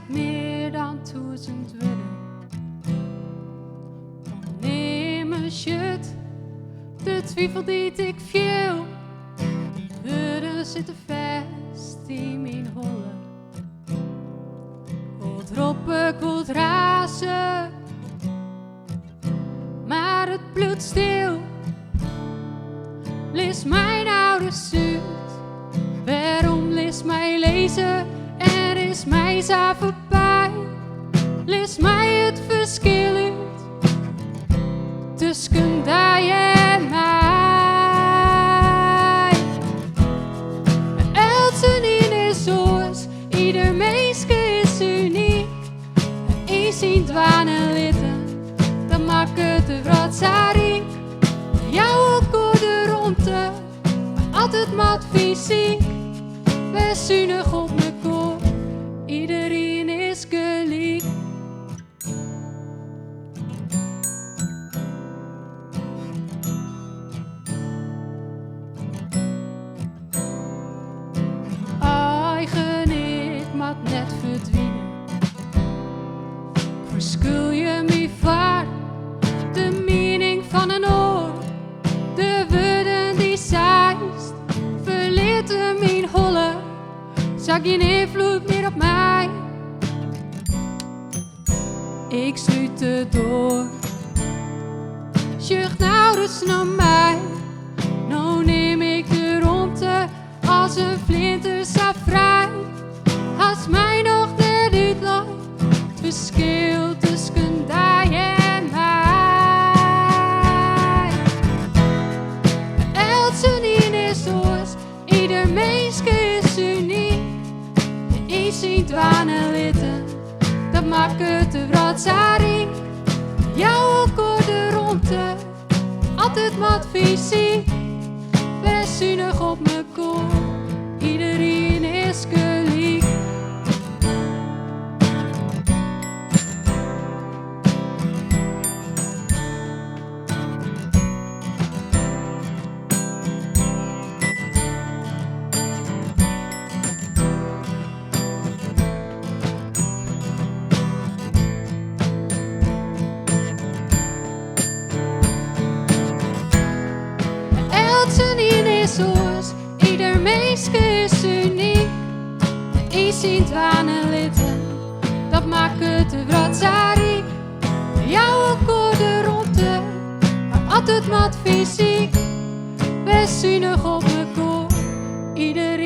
meer dan 1000 willen. Wanneer me shut, de twijfel die ik viel, woorden zitten vast in mijn holle. Wilt roepen, ik wilt razen, maar het bloed stil. Lees mijn ouders uit, waarom lees mij lezen? Er is mij zo voorbij, lees mij het verschil uit tussen jij en mij. Elke in is zoals, ieder meisje is uniek. Eens in dwanen litten, dan maakt het de wratzaring. Jouw goede ronde, maar altijd mat fysiek. We zuinig op me kop, iedereen is gelijk. Eigen ik mat net verdwijnen. Verschul je me vaart, de mening van een oor, de woorden die zijst, verleert hem in holle. Zag geen invloed meer op mij. Ik sluit de door. Zucht nou dus naar mij. Nou neem ik de ronde als een flinter zo vrij. Als mij nog net uitloopt, het verschil tussen jij en mij. Elke in is zoals, ieder meisje is uniek. Eens in dwanen litten, dat maakt het de wratzaring. Jouw goede ronde, altijd wat fysiek. We zuinig op me kop, iedereen is gelijk. Zoals, ieder meisje is uniek. Eens in dwanen litten, dat maakt het de wratzaring. Jouw goede ronde, maar altijd mat fysiek. We zuinig op me kop, iedereen